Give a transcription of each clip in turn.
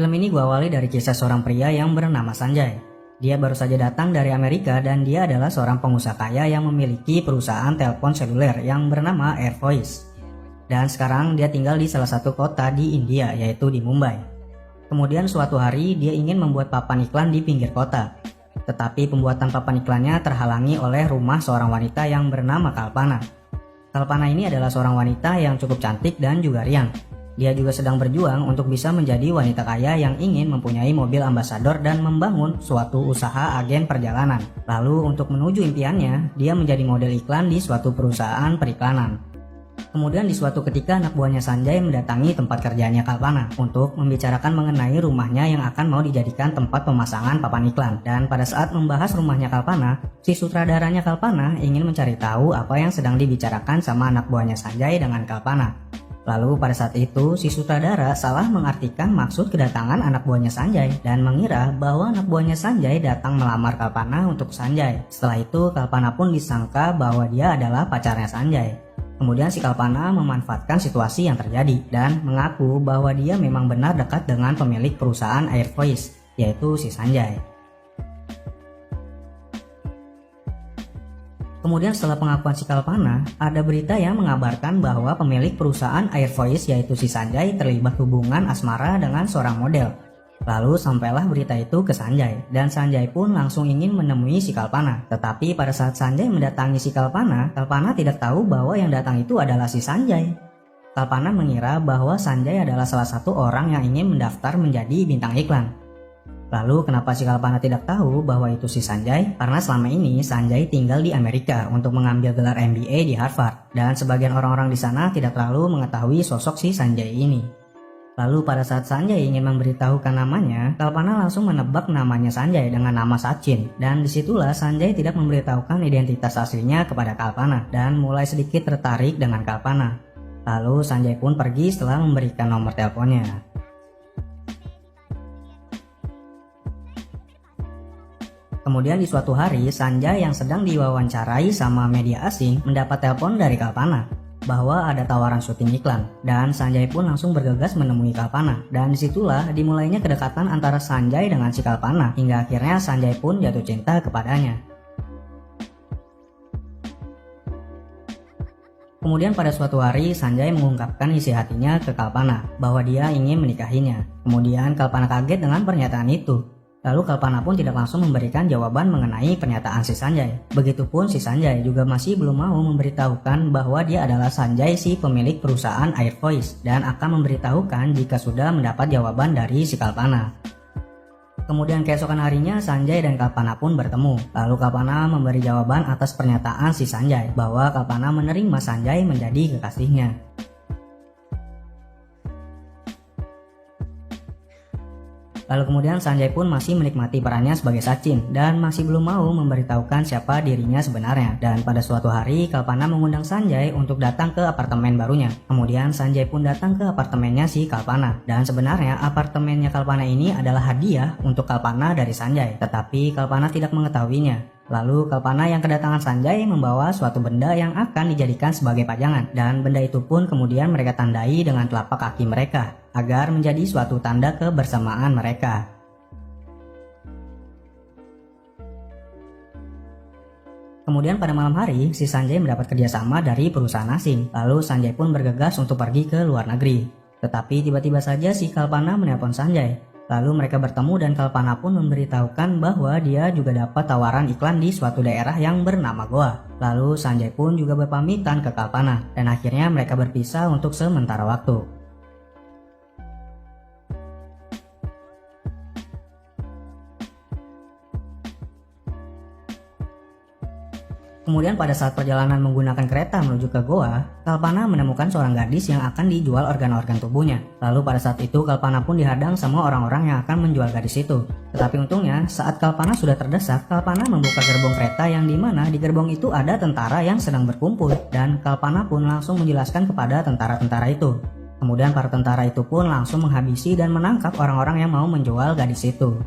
Film ini gua awali dari kisah seorang pria yang bernama Sanjay. Dia baru saja datang dari Amerika dan dia adalah seorang pengusaha kaya yang memiliki perusahaan telepon seluler yang bernama Air Voice. Dan sekarang dia tinggal di salah satu kota di India, yaitu di Mumbai. Kemudian suatu hari dia ingin membuat papan iklan di pinggir kota. Tetapi pembuatan papan iklannya terhalangi oleh rumah seorang wanita yang bernama Kalpana. Kalpana ini adalah seorang wanita yang cukup cantik dan juga riang. Dia juga sedang berjuang untuk bisa menjadi wanita kaya yang ingin mempunyai mobil ambasador dan membangun suatu usaha agen perjalanan. Lalu untuk menuju impiannya, dia menjadi model iklan di suatu perusahaan periklanan. Kemudian di suatu ketika anak buahnya Sanjay mendatangi tempat kerjanya Kalpana untuk membicarakan mengenai rumahnya yang akan mau dijadikan tempat pemasangan papan iklan. Dan pada saat membahas rumahnya Kalpana, si sutradaranya Kalpana ingin mencari tahu apa yang sedang dibicarakan sama anak buahnya Sanjay dengan Kalpana. Lalu pada saat itu si sutradara salah mengartikan maksud kedatangan anak buahnya Sanjay dan mengira bahwa anak buahnya Sanjay datang melamar Kalpana untuk Sanjay. Setelah itu Kalpana pun disangka bahwa dia adalah pacarnya Sanjay. Kemudian si Kalpana memanfaatkan situasi yang terjadi dan mengaku bahwa dia memang benar dekat dengan pemilik perusahaan Air Voice, yaitu si Sanjay. Kemudian setelah pengakuan si Kalpana, ada berita yang mengabarkan bahwa pemilik perusahaan Air Voice yaitu si Sanjay terlibat hubungan asmara dengan seorang model. Lalu sampailah berita itu ke Sanjay, dan Sanjay pun langsung ingin menemui si Kalpana. Tetapi pada saat Sanjay mendatangi si Kalpana, Kalpana tidak tahu bahwa yang datang itu adalah si Sanjay. Kalpana mengira bahwa Sanjay adalah salah satu orang yang ingin mendaftar menjadi bintang iklan. Lalu kenapa si Kalpana tidak tahu bahwa itu si Sanjay? Karena selama ini Sanjay tinggal di Amerika untuk mengambil gelar MBA di Harvard. Dan sebagian orang-orang di sana tidak terlalu mengetahui sosok si Sanjay ini. Lalu pada saat Sanjay ingin memberitahukan namanya, Kalpana langsung menebak namanya Sanjay dengan nama Sachin. Dan disitulah Sanjay tidak memberitahukan identitas aslinya kepada Kalpana dan mulai sedikit tertarik dengan Kalpana. Lalu Sanjay pun pergi setelah memberikan nomor teleponnya. Kemudian di suatu hari, Sanjay yang sedang diwawancarai sama media asing mendapat telepon dari Kalpana bahwa ada tawaran syuting iklan, dan Sanjay pun langsung bergegas menemui Kalpana. Dan disitulah dimulainya kedekatan antara Sanjay dengan si Kalpana hingga akhirnya Sanjay pun jatuh cinta kepadanya. Kemudian pada suatu hari Sanjay mengungkapkan isi hatinya ke Kalpana bahwa dia ingin menikahinya. Kemudian Kalpana kaget dengan pernyataan itu. Lalu Kalpana pun tidak langsung memberikan jawaban mengenai pernyataan si Sanjay. Begitupun si Sanjay juga masih belum mau memberitahukan bahwa dia adalah Sanjay si pemilik perusahaan Air Voice dan akan memberitahukan jika sudah mendapat jawaban dari si Kalpana. Kemudian keesokan harinya Sanjay dan Kalpana pun bertemu. Lalu Kalpana memberi jawaban atas pernyataan si Sanjay bahwa Kalpana menerima Sanjay menjadi kekasihnya. Lalu kemudian Sanjay pun masih menikmati perannya sebagai Sachin dan masih belum mau memberitahukan siapa dirinya sebenarnya. Dan pada suatu hari Kalpana mengundang Sanjay untuk datang ke apartemen barunya. Kemudian Sanjay pun datang ke apartemennya si Kalpana. Dan sebenarnya apartemennya Kalpana ini adalah hadiah untuk Kalpana dari Sanjay. Tetapi Kalpana tidak mengetahuinya. Lalu Kalpana yang kedatangan Sanjay membawa suatu benda yang akan dijadikan sebagai pajangan. Dan benda itu pun kemudian mereka tandai dengan telapak kaki mereka agar menjadi suatu tanda kebersamaan mereka. Kemudian pada malam hari, si Sanjay mendapat kerjasama dari perusahaan asing. Lalu Sanjay pun bergegas untuk pergi ke luar negeri. Tetapi tiba-tiba saja si Kalpana menelpon Sanjay. Lalu mereka bertemu dan Kalpana pun memberitahukan bahwa dia juga dapat tawaran iklan di suatu daerah yang bernama Goa. Lalu Sanjay pun juga berpamitan ke Kalpana dan akhirnya mereka berpisah untuk sementara waktu. Kemudian pada saat perjalanan menggunakan kereta menuju ke Goa, Kalpana menemukan seorang gadis yang akan dijual organ-organ tubuhnya. Lalu pada saat itu Kalpana pun dihadang sama orang-orang yang akan menjual gadis itu. Tetapi untungnya saat Kalpana sudah terdesak, Kalpana membuka gerbong kereta yang dimana di gerbong itu ada tentara yang sedang berkumpul. Dan Kalpana pun langsung menjelaskan kepada tentara-tentara itu. Kemudian para tentara itu pun langsung menghabisi dan menangkap orang-orang yang mau menjual gadis itu.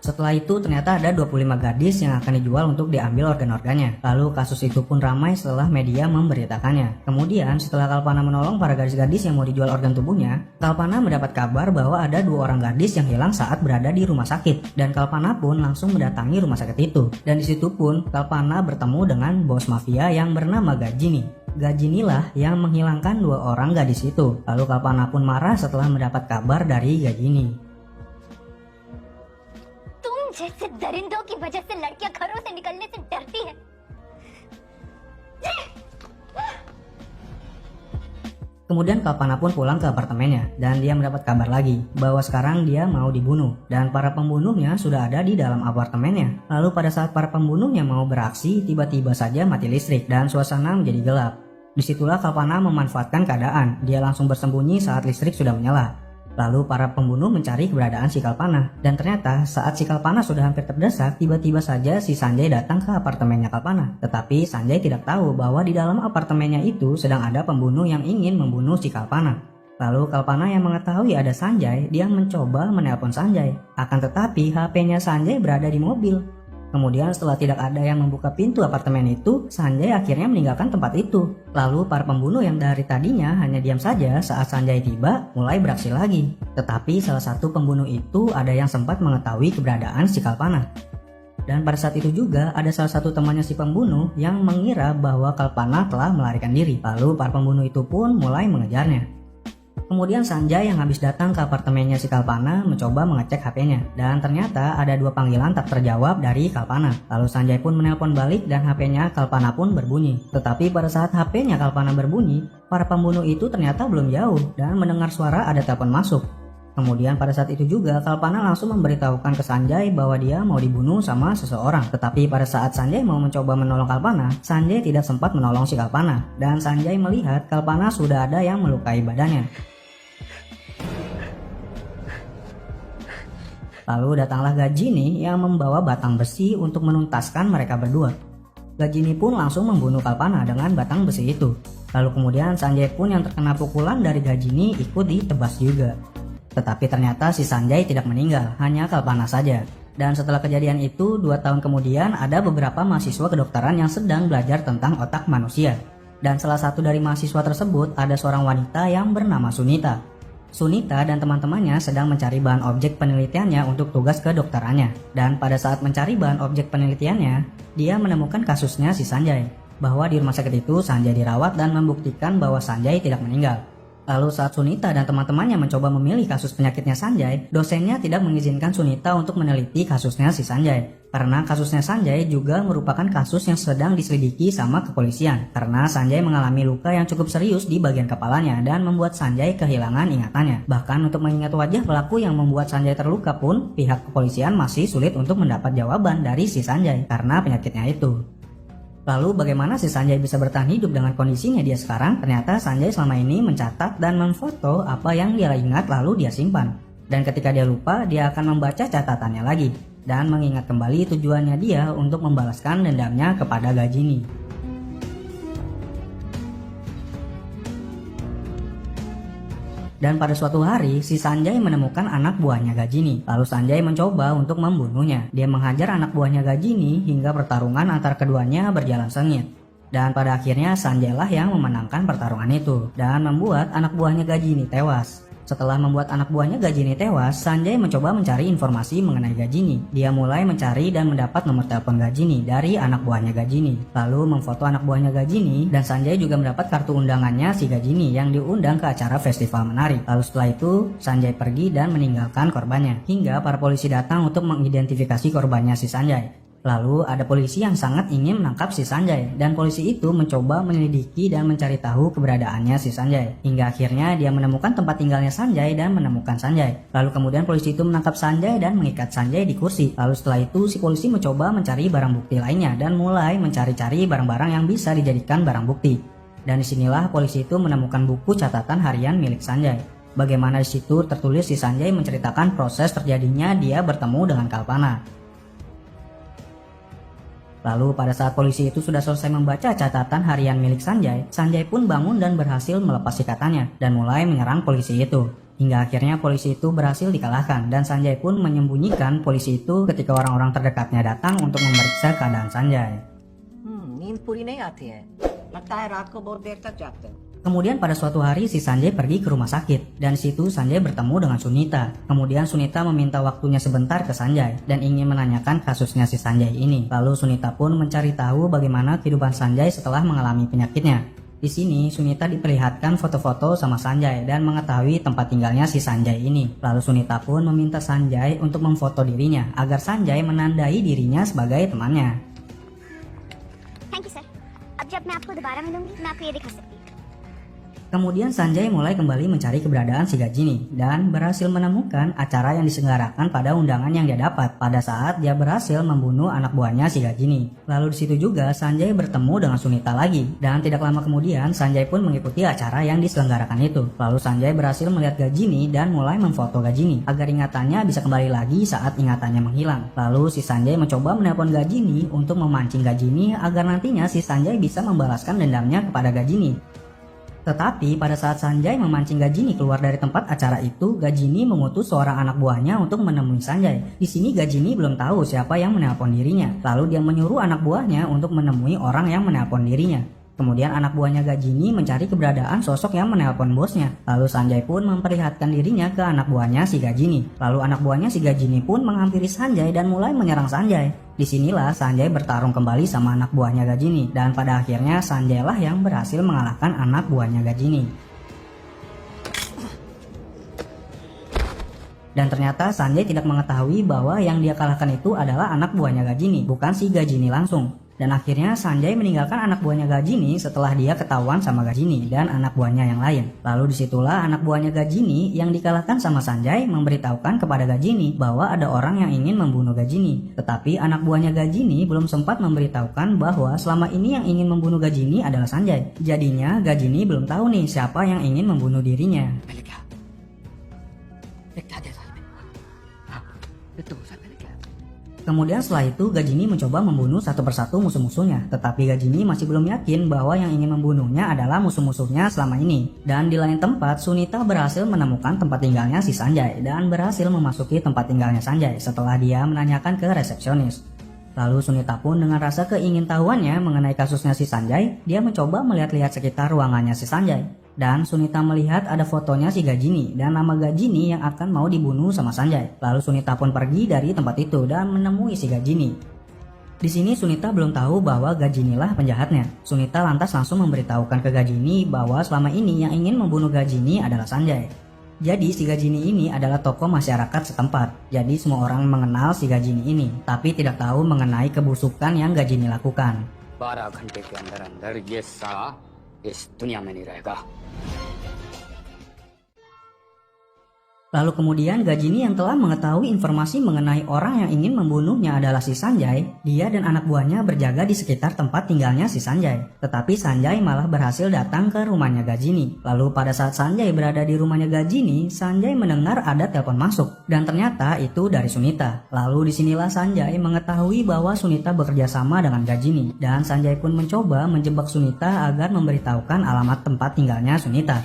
Setelah itu ternyata ada 25 gadis yang akan dijual untuk diambil organ-organnya. Lalu kasus itu pun ramai setelah media memberitakannya. Kemudian setelah Kalpana menolong para gadis-gadis yang mau dijual organ tubuhnya, Kalpana mendapat kabar bahwa ada 2 orang gadis yang hilang saat berada di rumah sakit. Dan Kalpana pun langsung mendatangi rumah sakit itu. Dan di situ pun Kalpana bertemu dengan bos mafia yang bernama Gajini. Gajinilah yang menghilangkan 2 orang gadis itu. Lalu Kalpana pun marah setelah mendapat kabar dari Gajini. जैसे दरिंदों की वजह से लड़कियां घरों से निकलने से डरती है। Kemudian Kalpana pun pulang ke apartemennya dan dia mendapat kabar lagi bahwa sekarang dia mau dibunuh dan para pembunuhnya sudah ada di dalam apartemennya. Lalu pada saat para pembunuhnya mau beraksi, tiba-tiba saja mati listrik dan suasana menjadi gelap. Disitulah Kalpana memanfaatkan keadaan, dia langsung bersembunyi saat listrik sudah menyala. Lalu para pembunuh mencari keberadaan si Kalpana. Dan ternyata saat si Kalpana sudah hampir terdesak, tiba-tiba saja si Sanjay datang ke apartemennya Kalpana. Tetapi Sanjay tidak tahu bahwa di dalam apartemennya itu sedang ada pembunuh yang ingin membunuh si Kalpana. Lalu Kalpana yang mengetahui ada Sanjay, dia mencoba menelpon Sanjay. Akan tetapi HP-nya Sanjay berada di mobil. Kemudian setelah tidak ada yang membuka pintu apartemen itu, Sanjay akhirnya meninggalkan tempat itu. Lalu para pembunuh yang dari tadinya hanya diam saja saat Sanjay tiba mulai beraksi lagi. Tetapi salah satu pembunuh itu ada yang sempat mengetahui keberadaan si Kalpana. Dan pada saat itu juga ada salah satu temannya si pembunuh yang mengira bahwa Kalpana telah melarikan diri. Lalu para pembunuh itu pun mulai mengejarnya. Kemudian Sanjay yang habis datang ke apartemennya si Kalpana mencoba mengecek HP-nya. Dan ternyata ada 2 panggilan tak terjawab dari Kalpana. Lalu Sanjay pun menelpon balik dan HP-nya Kalpana pun berbunyi. Tetapi pada saat HP-nya Kalpana berbunyi, para pembunuh itu ternyata belum jauh dan mendengar suara ada telepon masuk. Kemudian pada saat itu juga Kalpana langsung memberitahukan ke Sanjay bahwa dia mau dibunuh sama seseorang. Tetapi pada saat Sanjay mau mencoba menolong Kalpana, Sanjay tidak sempat menolong si Kalpana. Dan Sanjay melihat Kalpana sudah ada yang melukai badannya. Lalu datanglah Gajini yang membawa batang besi untuk menuntaskan mereka berdua. Gajini pun langsung membunuh Kalpana dengan batang besi itu. Lalu kemudian Sanjay pun yang terkena pukulan dari Gajini ikut ditebas juga. Tetapi ternyata si Sanjay tidak meninggal, hanya Kalpana saja. Dan setelah kejadian itu, 2 tahun kemudian ada beberapa mahasiswa kedokteran yang sedang belajar tentang otak manusia. Dan salah satu dari mahasiswa tersebut ada seorang wanita yang bernama Sunita. Sunita dan teman-temannya sedang mencari bahan objek penelitiannya untuk tugas kedokterannya. Dan pada saat mencari bahan objek penelitiannya, dia menemukan kasusnya si Sanjay. Bahwa di rumah sakit itu Sanjay dirawat dan membuktikan bahwa Sanjay tidak meninggal. Lalu saat Sunita dan teman-temannya mencoba memilih kasus penyakitnya Sanjay, dosennya tidak mengizinkan Sunita untuk meneliti kasusnya si Sanjay. Karena kasusnya Sanjay juga merupakan kasus yang sedang diselidiki sama kepolisian. Karena Sanjay mengalami luka yang cukup serius di bagian kepalanya dan membuat Sanjay kehilangan ingatannya. Bahkan untuk mengingat wajah pelaku yang membuat Sanjay terluka pun, pihak kepolisian masih sulit untuk mendapat jawaban dari si Sanjay karena penyakitnya itu. Lalu bagaimana si Sanjay bisa bertahan hidup dengan kondisinya dia sekarang? Ternyata Sanjay selama ini mencatat dan memfoto apa yang dia ingat lalu dia simpan. Dan ketika dia lupa, dia akan membaca catatannya lagi dan mengingat kembali tujuannya dia untuk membalaskan dendamnya kepada Gajini. Dan pada suatu hari, si Sanjay menemukan anak buahnya Gajini. Lalu Sanjay mencoba untuk membunuhnya. Dia menghajar anak buahnya Gajini hingga pertarungan antara keduanya berjalan sengit. Dan pada akhirnya Sanjay lah yang memenangkan pertarungan itu dan membuat anak buahnya Gajini tewas. Setelah membuat anak buahnya Gajini tewas, Sanjay mencoba mencari informasi mengenai Gajini. Dia mulai mencari dan mendapat nomor telepon Gajini dari anak buahnya Gajini. Lalu memfoto anak buahnya Gajini dan Sanjay juga mendapat kartu undangannya si Gajini yang diundang ke acara festival menari. Lalu setelah itu, Sanjay pergi dan meninggalkan korbannya. Hingga para polisi datang untuk mengidentifikasi korbannya si Sanjay. Lalu ada polisi yang sangat ingin menangkap si Sanjay dan polisi itu mencoba menyelidiki dan mencari tahu keberadaannya si Sanjay. Hingga akhirnya dia menemukan tempat tinggalnya Sanjay dan menemukan Sanjay. Lalu kemudian polisi itu menangkap Sanjay dan mengikat Sanjay di kursi. Lalu setelah itu si polisi mencoba mencari barang bukti lainnya dan mulai mencari-cari barang-barang yang bisa dijadikan barang bukti. Dan disinilah polisi itu menemukan buku catatan harian milik Sanjay. Bagaimana di situ tertulis si Sanjay menceritakan proses terjadinya dia bertemu dengan Kalpana. Lalu pada saat polisi itu sudah selesai membaca catatan harian milik Sanjay, Sanjay pun bangun dan berhasil melepas ikatannya dan mulai menyerang polisi itu. Hingga akhirnya polisi itu berhasil dikalahkan dan Sanjay pun menyembunyikan polisi itu ketika orang-orang terdekatnya datang untuk memeriksa keadaan Sanjay. नींद पूरी नहीं आती है लगता है रात को बहुत देर तक जागते हो Kemudian pada suatu hari si Sanjay pergi ke rumah sakit dan di situ Sanjay bertemu dengan Sunita. Kemudian Sunita meminta waktunya sebentar ke Sanjay dan ingin menanyakan kasusnya si Sanjay ini. Lalu Sunita pun mencari tahu bagaimana kehidupan Sanjay setelah mengalami penyakitnya. Di sini Sunita diperlihatkan foto-foto sama Sanjay dan mengetahui tempat tinggalnya si Sanjay ini. Lalu Sunita pun meminta Sanjay untuk memfoto dirinya agar Sanjay menandai dirinya sebagai temannya. Thank you sir अब जब मैं आपको दोबारा मिलूंगी मैं आपको ये दिखा सकती हूँ Kemudian Sanjay mulai kembali mencari keberadaan si Gajini dan berhasil menemukan acara yang diselenggarakan pada undangan yang dia dapat pada saat dia berhasil membunuh anak buahnya si Gajini. Lalu di situ juga Sanjay bertemu dengan Sunita lagi dan tidak lama kemudian Sanjay pun mengikuti acara yang diselenggarakan itu. Lalu Sanjay berhasil melihat Gajini dan mulai memfoto Gajini agar ingatannya bisa kembali lagi saat ingatannya menghilang. Lalu si Sanjay mencoba menelpon Gajini untuk memancing Gajini agar nantinya si Sanjay bisa membalaskan dendamnya kepada Gajini. Tetapi pada saat Sanjay memancing Gajini keluar dari tempat acara itu, Gajini mengutus seorang anak buahnya untuk menemui Sanjay. Di sini Gajini belum tahu siapa yang menelpon dirinya. Lalu dia menyuruh anak buahnya untuk menemui orang yang menelpon dirinya. Kemudian anak buahnya Gajini mencari keberadaan sosok yang menelpon bosnya. Lalu Sanjay pun memperlihatkan dirinya ke anak buahnya si Gajini. Lalu anak buahnya si Gajini pun menghampiri Sanjay dan mulai menyerang Sanjay. Disinilah Sanjay bertarung kembali sama anak buahnya Gajini. Dan pada akhirnya Sanjay lah yang berhasil mengalahkan anak buahnya Gajini. Dan ternyata Sanjay tidak mengetahui bahwa yang dia kalahkan itu adalah anak buahnya Gajini, bukan si Gajini langsung. Dan akhirnya Sanjay meninggalkan anak buahnya Gajini setelah dia ketahuan sama Gajini dan anak buahnya yang lain. Lalu disitulah anak buahnya Gajini yang dikalahkan sama Sanjay memberitahukan kepada Gajini bahwa ada orang yang ingin membunuh Gajini. Tetapi anak buahnya Gajini belum sempat memberitahukan bahwa selama ini yang ingin membunuh Gajini adalah Sanjay. Jadinya Gajini belum tahu nih siapa yang ingin membunuh dirinya. Kemudian setelah itu Gajini mencoba membunuh satu persatu musuh-musuhnya, tetapi Gajini masih belum yakin bahwa yang ingin membunuhnya adalah musuh-musuhnya selama ini. Dan di lain tempat, Sunita berhasil menemukan tempat tinggalnya si Sanjay dan berhasil memasuki tempat tinggalnya Sanjay setelah dia menanyakan ke resepsionis. Lalu Sunita pun dengan rasa keingintahuannya mengenai kasusnya si Sanjay, dia mencoba melihat-lihat sekitar ruangannya si Sanjay. Dan Sunita melihat ada fotonya si Gajini dan nama Gajini yang akan mau dibunuh sama Sanjay. Lalu Sunita pun pergi dari tempat itu dan menemui si Gajini. Di sini Sunita belum tahu bahwa Gajinilah penjahatnya. Sunita lantas langsung memberitahukan ke Gajini bahwa selama ini yang ingin membunuh Gajini adalah Sanjay. Jadi si Gajini ini adalah tokoh masyarakat setempat. Jadi semua orang mengenal si Gajini ini, tapi tidak tahu mengenai kebusukan yang Gajini lakukan. 12 घंटे के अंदर अंदर ये साला इस दुनिया में नहीं रहेगा। Lalu kemudian Gajini yang telah mengetahui informasi mengenai orang yang ingin membunuhnya adalah si Sanjay, dia dan anak buahnya berjaga di sekitar tempat tinggalnya si Sanjay. Tetapi Sanjay malah berhasil datang ke rumahnya Gajini. Lalu pada saat Sanjay berada di rumahnya Gajini, Sanjay mendengar ada telepon masuk. Dan ternyata itu dari Sunita. Lalu disinilah Sanjay mengetahui bahwa Sunita bekerja sama dengan Gajini. Dan Sanjay pun mencoba menjebak Sunita agar memberitahukan alamat tempat tinggalnya Sunita.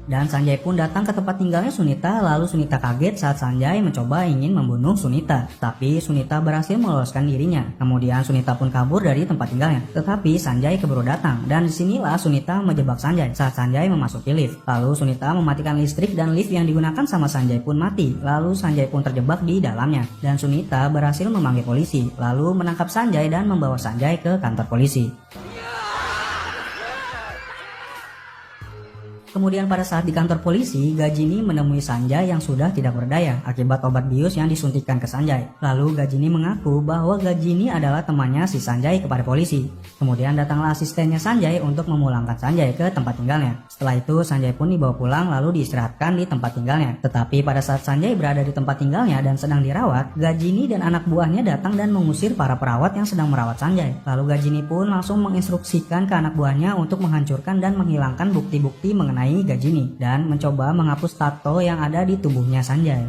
Dan Sanjay pun datang ke tempat tinggalnya Sunita, lalu Sunita kaget saat Sanjay mencoba ingin membunuh Sunita. Tapi Sunita berhasil meloloskan dirinya. Kemudian Sunita pun kabur dari tempat tinggalnya. Tetapi Sanjay keburu datang dan disinilah Sunita menjebak Sanjay saat Sanjay memasuki lift. Lalu Sunita mematikan listrik dan lift yang digunakan sama Sanjay pun mati. Lalu Sanjay pun terjebak di dalamnya. Dan Sunita berhasil memanggil polisi, lalu menangkap Sanjay dan membawa Sanjay ke kantor polisi. Kemudian pada saat di kantor polisi, Gajini menemui Sanjay yang sudah tidak berdaya akibat obat bius yang disuntikkan ke Sanjay. Lalu Gajini mengaku bahwa Gajini adalah temannya si Sanjay kepada polisi. Kemudian datanglah asistennya Sanjay untuk memulangkan Sanjay ke tempat tinggalnya. Setelah itu Sanjay pun dibawa pulang lalu diistirahatkan di tempat tinggalnya. Tetapi pada saat Sanjay berada di tempat tinggalnya dan sedang dirawat, Gajini dan anak buahnya datang dan mengusir para perawat yang sedang merawat Sanjay. Lalu Gajini pun langsung menginstruksikan ke anak buahnya untuk menghancurkan dan menghilangkan bukti-bukti mengenai Gajini dan mencoba menghapus tato yang ada di tubuhnya Sanjay.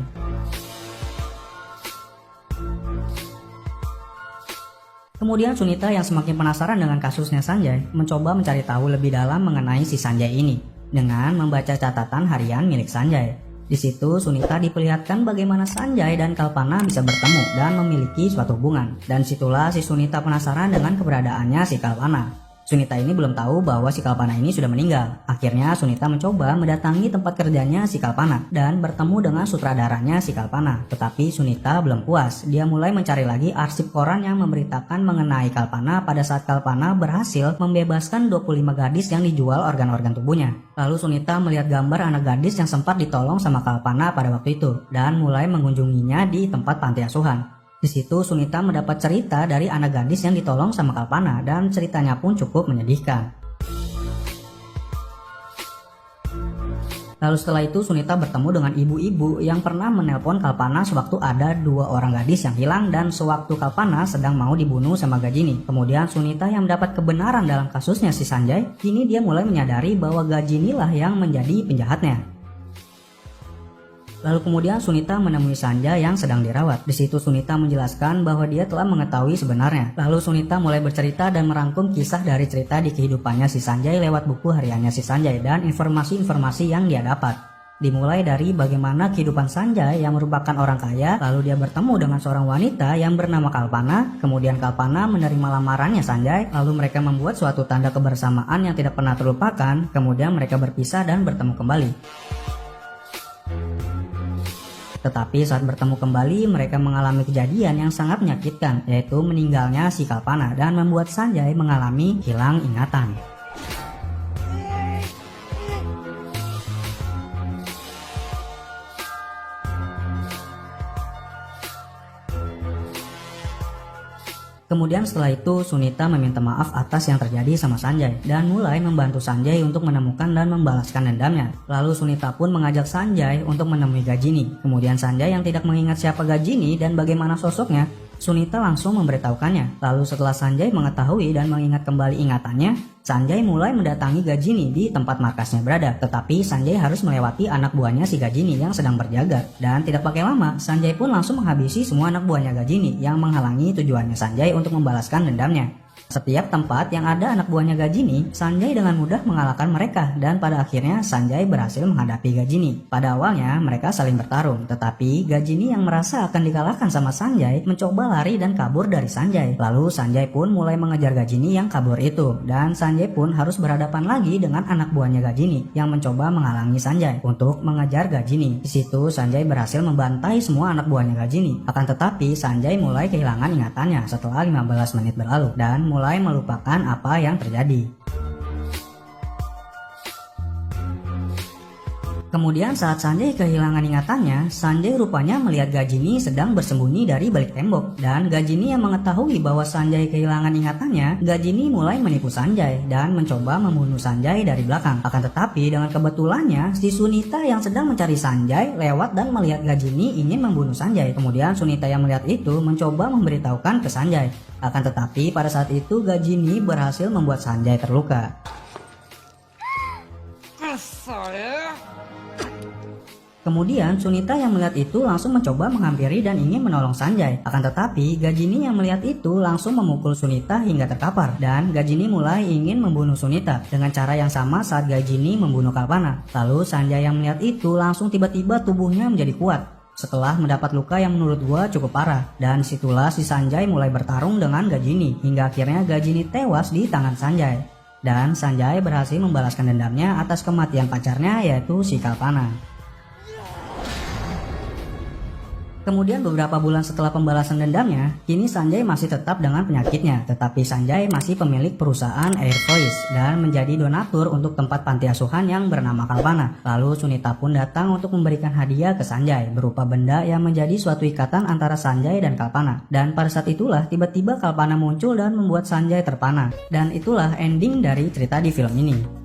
Kemudian Sunita yang semakin penasaran dengan kasusnya Sanjay mencoba mencari tahu lebih dalam mengenai si Sanjay ini dengan membaca catatan harian milik Sanjay. Di situ Sunita diperlihatkan bagaimana Sanjay dan Kalpana bisa bertemu dan memiliki suatu hubungan. Dan situlah si Sunita penasaran dengan keberadaannya si Kalpana. Sunita ini belum tahu bahwa si Kalpana ini sudah meninggal. Akhirnya Sunita mencoba mendatangi tempat kerjanya si Kalpana dan bertemu dengan sutradaranya si Kalpana. Tetapi Sunita belum puas. Dia mulai mencari lagi arsip koran yang memberitakan mengenai Kalpana pada saat Kalpana berhasil membebaskan 25 gadis yang dijual organ-organ tubuhnya. Lalu Sunita melihat gambar anak gadis yang sempat ditolong sama Kalpana pada waktu itu dan mulai mengunjunginya di tempat panti asuhan. Di situ Sunita mendapat cerita dari anak gadis yang ditolong sama Kalpana dan ceritanya pun cukup menyedihkan. Lalu setelah itu Sunita bertemu dengan ibu-ibu yang pernah menelpon Kalpana sewaktu ada 2 orang gadis yang hilang dan sewaktu Kalpana sedang mau dibunuh sama Gajini. Kemudian Sunita yang mendapat kebenaran dalam kasusnya si Sanjay, kini dia mulai menyadari bahwa Gajini lah yang menjadi penjahatnya. Lalu kemudian Sunita menemui Sanjay yang sedang dirawat. Di situ Sunita menjelaskan bahwa dia telah mengetahui sebenarnya. Lalu Sunita mulai bercerita dan merangkum kisah dari cerita di kehidupannya si Sanjay lewat buku hariannya si Sanjay dan informasi-informasi yang dia dapat. Dimulai dari bagaimana kehidupan Sanjay yang merupakan orang kaya, lalu dia bertemu dengan seorang wanita yang bernama Kalpana, kemudian Kalpana menerima lamarannya Sanjay, lalu mereka membuat suatu tanda kebersamaan yang tidak pernah terlupakan, kemudian mereka berpisah dan bertemu kembali. Tetapi saat bertemu kembali mereka mengalami kejadian yang sangat menyakitkan, yaitu meninggalnya si Kalpana dan membuat Sanjay mengalami hilang ingatan. Kemudian setelah itu Sunita meminta maaf atas yang terjadi sama Sanjay dan mulai membantu Sanjay untuk menemukan dan membalaskan dendamnya. Lalu Sunita pun mengajak Sanjay untuk menemui Gajini. Kemudian Sanjay yang tidak mengingat siapa Gajini dan bagaimana sosoknya, Sunita langsung memberitahukannya. Lalu setelah Sanjay mengetahui dan mengingat kembali ingatannya, Sanjay mulai mendatangi Gajini di tempat markasnya berada. Tetapi Sanjay harus melewati anak buahnya si Gajini yang sedang berjaga. Dan tidak pakai lama, Sanjay pun langsung menghabisi semua anak buahnya Gajini yang menghalangi tujuannya Sanjay untuk membalaskan dendamnya. Setiap tempat yang ada anak buahnya Gajini, Sanjay dengan mudah mengalahkan mereka dan pada akhirnya Sanjay berhasil menghadapi Gajini. Pada awalnya mereka saling bertarung, tetapi Gajini yang merasa akan dikalahkan sama Sanjay mencoba lari dan kabur dari Sanjay. Lalu Sanjay pun mulai mengejar Gajini yang kabur itu dan Sanjay pun harus berhadapan lagi dengan anak buahnya Gajini yang mencoba menghalangi Sanjay untuk mengejar Gajini. Di situ Sanjay berhasil membantai semua anak buahnya Gajini. Akan tetapi Sanjay mulai kehilangan ingatannya setelah 15 menit berlalu dan mulai melupakan apa yang terjadi. Kemudian saat Sanjay kehilangan ingatannya, Sanjay rupanya melihat Gajini sedang bersembunyi dari balik tembok. Dan Gajini yang mengetahui bahwa Sanjay kehilangan ingatannya, Gajini mulai menipu Sanjay dan mencoba membunuh Sanjay dari belakang. Akan tetapi dengan kebetulannya, si Sunita yang sedang mencari Sanjay lewat dan melihat Gajini ingin membunuh Sanjay. Kemudian Sunita yang melihat itu mencoba memberitahukan ke Sanjay. Akan tetapi pada saat itu Gajini berhasil membuat Sanjay terluka. Kemudian Sunita yang melihat itu langsung mencoba menghampiri dan ingin menolong Sanjay. Akan tetapi Gajini yang melihat itu langsung memukul Sunita hingga terkapar. Dan Gajini mulai ingin membunuh Sunita dengan cara yang sama saat Gajini membunuh Kalpana. Lalu Sanjay yang melihat itu langsung tiba-tiba tubuhnya menjadi kuat setelah mendapat luka yang menurut gua cukup parah. Dan situlah si Sanjay mulai bertarung dengan Gajini hingga akhirnya Gajini tewas di tangan Sanjay. Dan Sanjay berhasil membalaskan dendamnya atas kematian pacarnya yaitu si Kalpana. Kemudian beberapa bulan setelah pembalasan dendamnya, kini Sanjay masih tetap dengan penyakitnya. Tetapi Sanjay masih pemilik perusahaan Air Voice dan menjadi donatur untuk tempat panti asuhan yang bernama Kalpana. Lalu Sunita pun datang untuk memberikan hadiah ke Sanjay berupa benda yang menjadi suatu ikatan antara Sanjay dan Kalpana. Dan pada saat itulah tiba-tiba Kalpana muncul dan membuat Sanjay terpana. Dan itulah ending dari cerita di film ini.